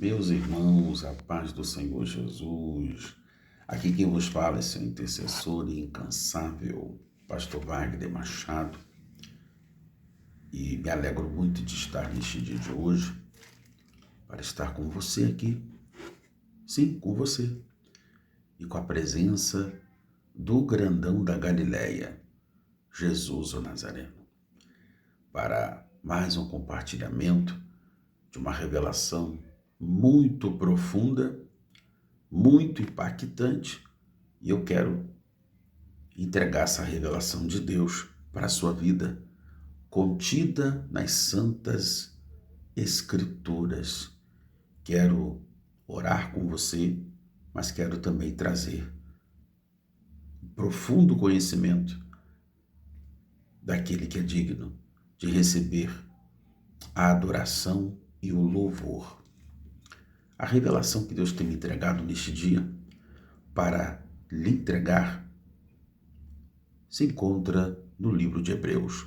Meus irmãos, a paz do Senhor Jesus. Aqui quem vos fala é seu intercessor e incansável, Pastor Wagner Machado. E me alegro muito de estar neste dia de hoje, para estar com você aqui. Sim, com você. E com a presença do grandão da Galileia, Jesus o Nazareno. Para mais um compartilhamento de uma revelação muito profunda, muito impactante, e eu quero entregar essa revelação de Deus para a sua vida, contida nas Santas Escrituras. Quero orar com você, mas quero também trazer um profundo conhecimento daquele que é digno de receber a adoração e o louvor. A revelação que Deus tem me entregado neste dia para lhe entregar se encontra no livro de Hebreus,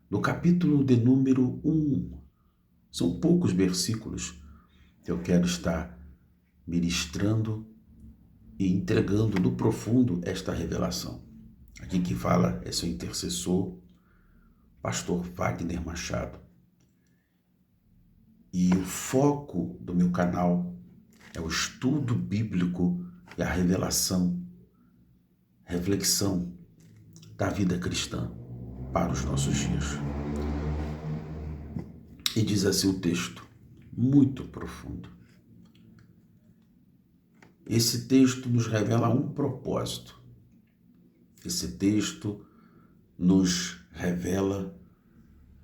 no capítulo de número 1. São poucos versículos que eu quero estar ministrando e entregando no profundo esta revelação. Aqui quem fala é seu intercessor, Pastor Wagner Machado. E o foco do meu canal é o estudo bíblico e a revelação, reflexão da vida cristã para os nossos dias. E diz assim o texto, muito profundo. Esse texto nos revela um propósito. Esse texto nos revela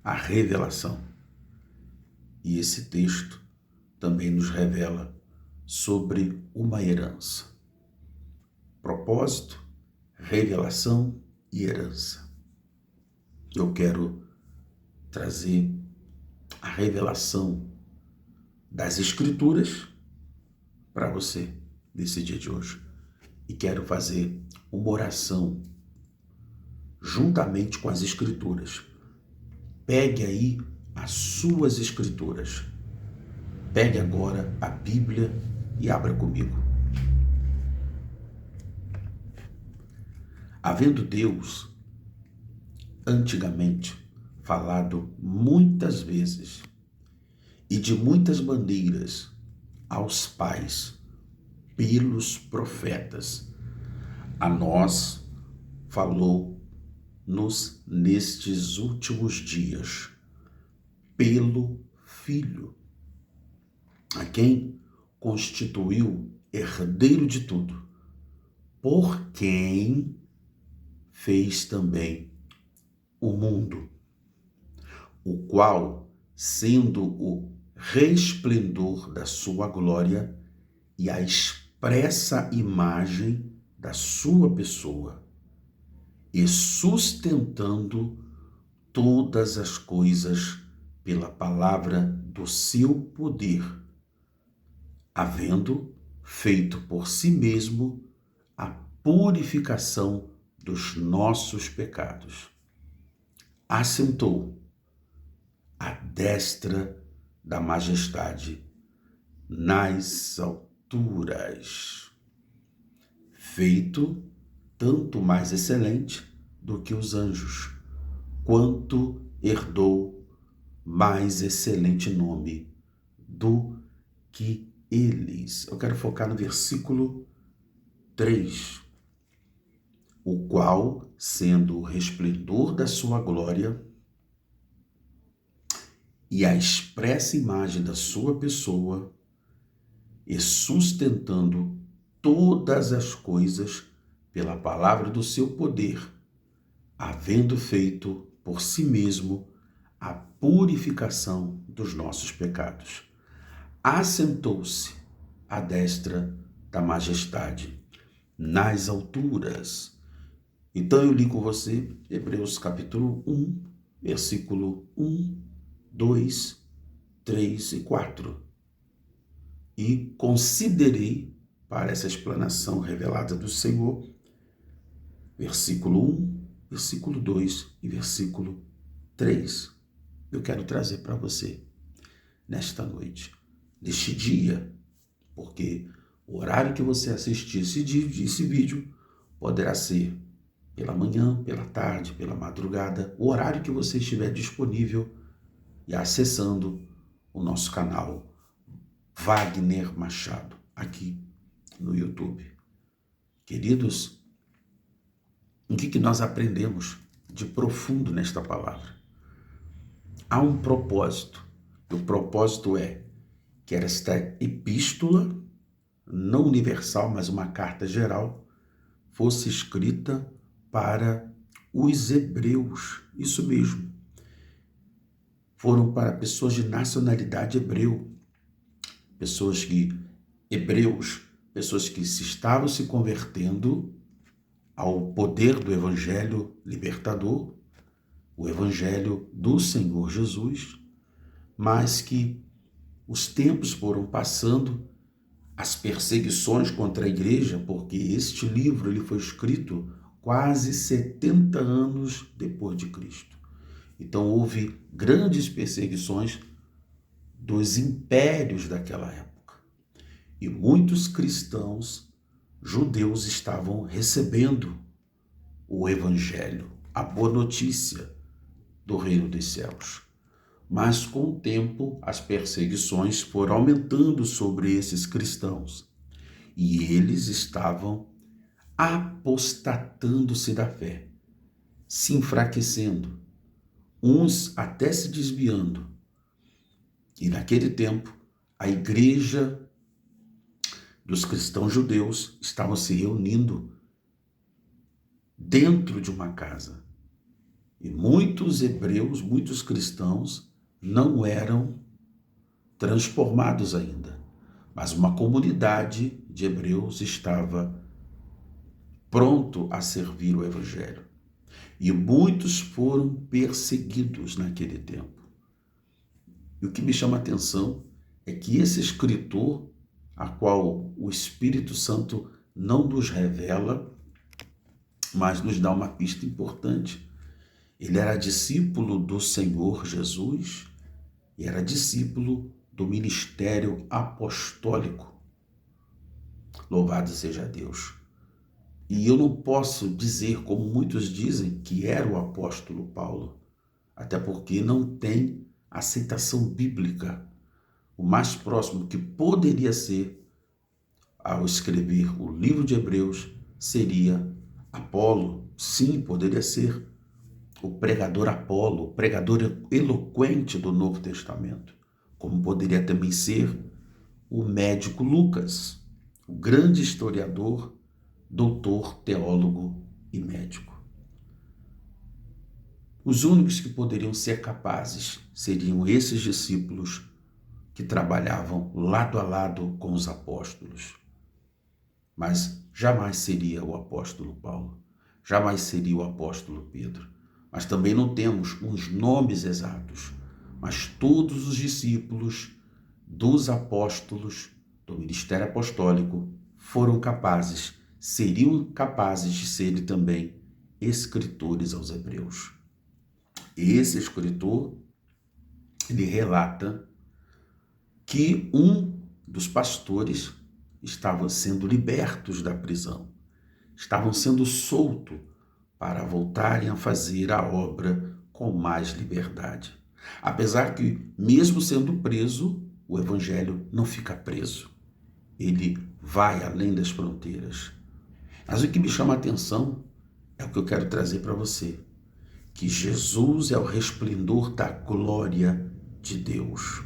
a revelação. E esse texto também nos revela sobre uma herança. Propósito, revelação e herança. Eu quero trazer a revelação das Escrituras para você nesse dia de hoje. E quero fazer uma oração juntamente com as Escrituras. Pegue aí as suas Escrituras. Pegue agora a Bíblia e abra comigo. Havendo Deus, antigamente, falado muitas vezes e de muitas maneiras aos pais, pelos profetas, a nós falou-nos nestes últimos dias, pelo Filho, a quem constituiu herdeiro de tudo, por quem fez também o mundo, o qual, sendo o resplendor da sua glória e a expressa imagem da sua pessoa, e sustentando todas as coisas pela palavra do seu poder, havendo feito por si mesmo a purificação dos nossos pecados, assentou à destra da majestade nas alturas, feito tanto mais excelente do que os anjos, quanto herdou mais excelente nome do que eles. Eu quero focar no versículo 3. O qual, sendo o resplendor da sua glória e a expressa imagem da sua pessoa, e sustentando todas as coisas pela palavra do seu poder, havendo feito por si mesmo a purificação dos nossos pecados, assentou-se à destra da majestade nas alturas. Então eu li com você Hebreus capítulo 1, versículo 1, 2, 3 e 4. E considerei para essa explanação revelada do Senhor, versículo 1, versículo 2 e versículo 3. Eu quero trazer para você, nesta noite, neste dia, porque o horário que você assistir esse vídeo poderá ser pela manhã, pela tarde, pela madrugada, o horário que você estiver disponível e acessando o nosso canal Wagner Machado, aqui no YouTube. Queridos, o que nós aprendemos de profundo nesta palavra? Há um propósito, e o propósito é que esta epístola, não universal, mas uma carta geral, fosse escrita para os hebreus. Isso mesmo. Foram para pessoas de nacionalidade hebreu, hebreus, pessoas que estavam se convertendo ao poder do evangelho libertador, o evangelho do Senhor Jesus, mas que os tempos foram passando, as perseguições contra a igreja, porque este livro ele foi escrito quase 70 anos depois de Cristo. Então houve grandes perseguições dos impérios daquela época. E muitos cristãos judeus estavam recebendo o evangelho, a boa notícia do reino dos céus. Mas com o tempo as perseguições foram aumentando sobre esses cristãos e eles estavam apostatando-se da fé, se enfraquecendo, uns até se desviando. E naquele tempo a igreja dos cristãos judeus estavam se reunindo dentro de uma casa. E muitos hebreus, muitos cristãos não eram transformados ainda, mas uma comunidade de hebreus estava pronto a servir o evangelho. E muitos foram perseguidos naquele tempo. E o que me chama a atenção é que esse escritor, a qual o Espírito Santo não nos revela, mas nos dá uma pista importante, ele era discípulo do Senhor Jesus e era discípulo do ministério apostólico. Louvado seja Deus. E eu não posso dizer, como muitos dizem, que era o apóstolo Paulo, até porque não tem aceitação bíblica. O mais próximo que poderia ser, ao escrever o livro de Hebreus, seria Apolo. Sim, poderia ser o pregador Apolo, o pregador eloquente do Novo Testamento, como poderia também ser o médico Lucas, o grande historiador, doutor, teólogo e médico. Os únicos que poderiam ser capazes seriam esses discípulos que trabalhavam lado a lado com os apóstolos. Mas jamais seria o apóstolo Paulo, jamais seria o apóstolo Pedro. Mas também não temos uns nomes exatos, mas todos os discípulos dos apóstolos do ministério apostólico foram capazes, seriam capazes de serem também escritores aos hebreus. E esse escritor, ele relata que um dos pastores estava sendo libertos da prisão, estavam sendo soltos para voltarem a fazer a obra com mais liberdade. Apesar que, mesmo sendo preso, o evangelho não fica preso. Ele vai além das fronteiras. Mas o que me chama a atenção é o que eu quero trazer para você, que Jesus é o resplendor da glória de Deus.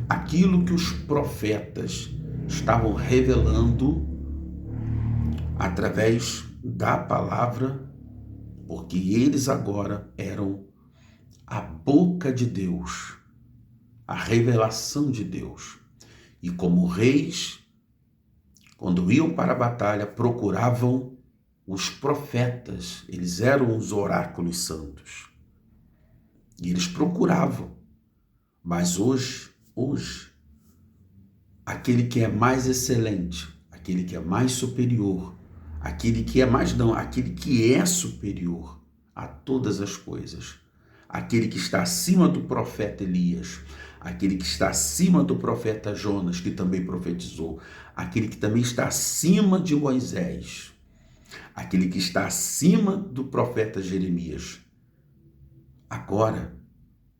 Aquilo que os profetas estavam revelando através da palavra, porque eles agora eram a boca de Deus, a revelação de Deus. E como reis, quando iam para a batalha, procuravam os profetas, eles eram os oráculos santos. E eles procuravam. Mas hoje, aquele que é mais excelente, aquele que é mais superior, aquele que é superior a todas as coisas, aquele que está acima do profeta Elias, aquele que está acima do profeta Jonas, que também profetizou, aquele que também está acima de Moisés, aquele que está acima do profeta Jeremias. Agora,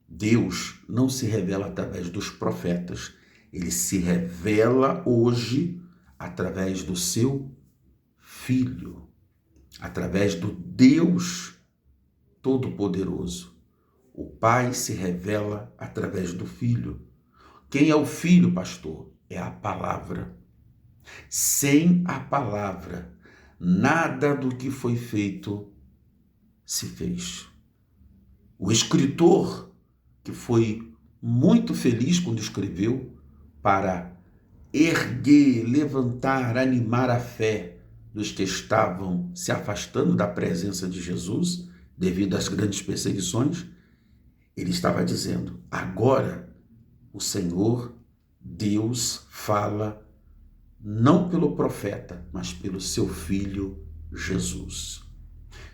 Deus não se revela através dos profetas, ele se revela hoje através do seu Filho, através do Deus Todo-Poderoso. O Pai se revela através do Filho. Quem é o Filho, pastor? É a palavra. Sem a palavra, nada do que foi feito se fez. O escritor, que foi muito feliz quando escreveu, para erguer, levantar, animar a fé dos que estavam se afastando da presença de Jesus, devido às grandes perseguições, ele estava dizendo: agora o Senhor, Deus, fala não pelo profeta, mas pelo seu Filho Jesus.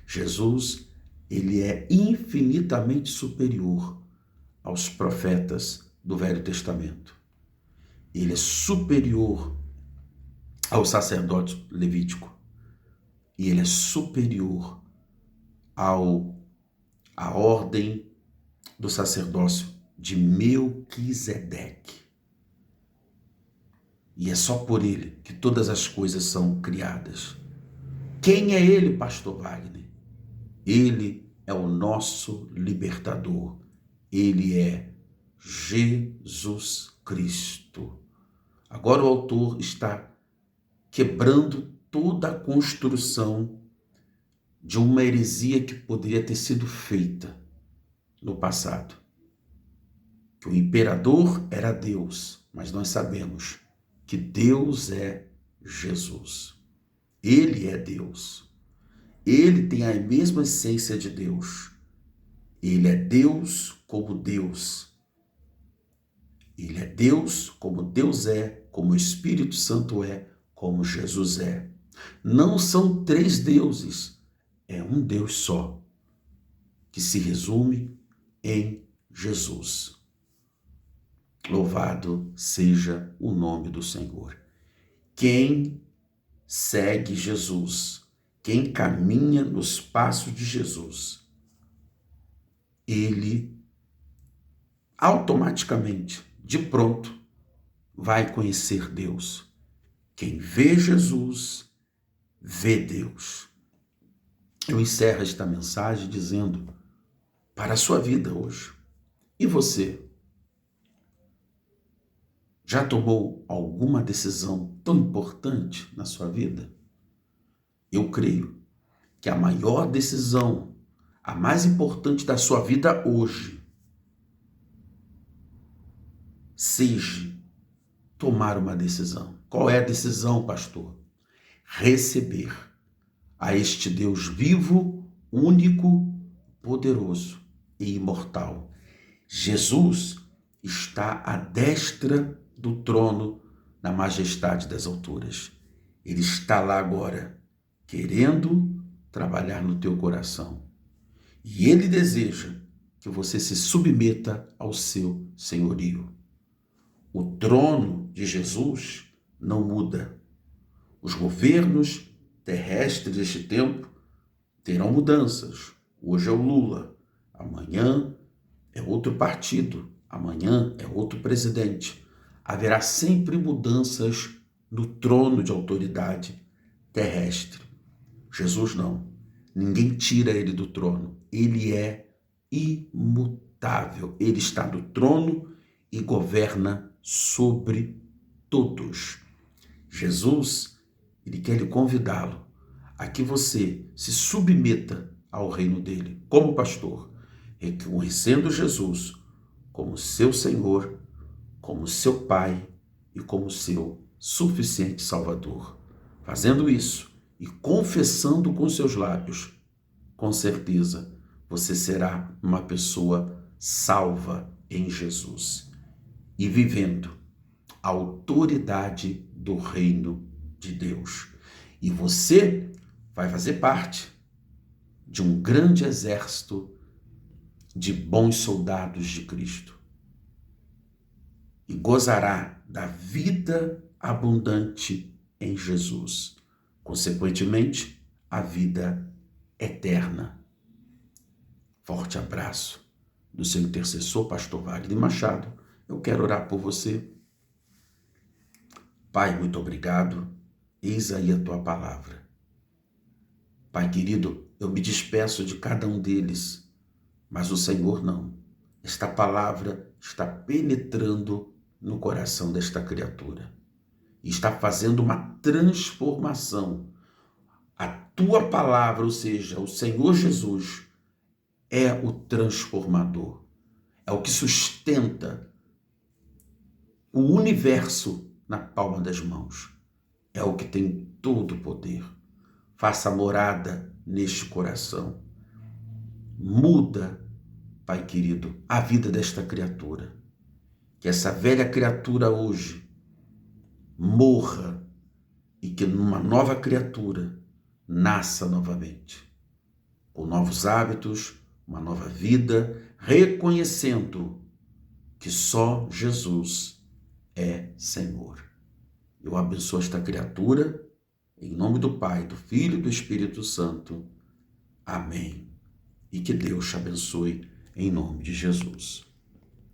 Jesus, ele é infinitamente superior aos profetas do Velho Testamento. Ele é superior ao sacerdote levítico. E ele é superior à ordem do sacerdócio de Melquisedeque. E é só por ele que todas as coisas são criadas. Quem é ele, pastor Wagner? Ele é o nosso libertador. Ele é Jesus Cristo. Agora o autor está quebrando toda a construção de uma heresia que poderia ter sido feita no passado. Que o imperador era Deus, mas nós sabemos que Deus é Jesus. Ele é Deus. Ele tem a mesma essência de Deus. Ele é Deus como Deus. Ele é Deus como Deus é, como o Espírito Santo é, como Jesus é. Não são três deuses, é um Deus só, que se resume em Jesus. Louvado seja o nome do Senhor. Quem segue Jesus, quem caminha nos passos de Jesus, ele automaticamente, de pronto, vai conhecer Deus. Quem vê Jesus, vê Deus. Eu encerro esta mensagem dizendo para a sua vida hoje. E você? Já tomou alguma decisão tão importante na sua vida? Eu creio que a maior decisão, a mais importante da sua vida hoje, seja tomar uma decisão. Qual é a decisão, pastor? Receber a este Deus vivo, único, poderoso e imortal. Jesus está à destra do trono na majestade das alturas. Ele está lá agora, querendo trabalhar no teu coração. E ele deseja que você se submeta ao seu senhorio. O trono de Jesus não muda. Os governos terrestres deste tempo terão mudanças. Hoje é o Lula, amanhã é outro partido, amanhã é outro presidente. Haverá sempre mudanças no trono de autoridade terrestre. Jesus não. Ninguém tira ele do trono. Ele é imutável. Ele está no trono e governa sobre todos. Jesus, ele quer lhe convidá-lo a que você se submeta ao reino dele, como pastor, reconhecendo Jesus como seu Senhor, como seu Pai e como seu suficiente Salvador. Fazendo isso e confessando com seus lábios, com certeza você será uma pessoa salva em Jesus e vivendo a autoridade do reino de Deus. E você vai fazer parte de um grande exército de bons soldados de Cristo. e gozará da vida abundante em Jesus. Consequentemente, a vida eterna. Forte abraço do seu intercessor, pastor Wagner Machado. Eu quero orar por você. Pai, muito obrigado. Eis aí a tua palavra. Pai querido, eu me despeço de cada um deles, mas o Senhor não. Esta palavra está penetrando no coração desta criatura e está fazendo uma transformação. A tua palavra, ou seja, o Senhor Jesus, é o transformador, é o que sustenta o universo na palma das mãos, é o que tem todo o poder. Faça morada neste coração. Muda, Pai querido, a vida desta criatura. Que essa velha criatura hoje morra e que numa nova criatura nasça novamente, com novos hábitos, uma nova vida, reconhecendo que só Jesus é Senhor. Eu abençoo esta criatura, em nome do Pai, do Filho e do Espírito Santo. Amém. E que Deus te abençoe, em nome de Jesus.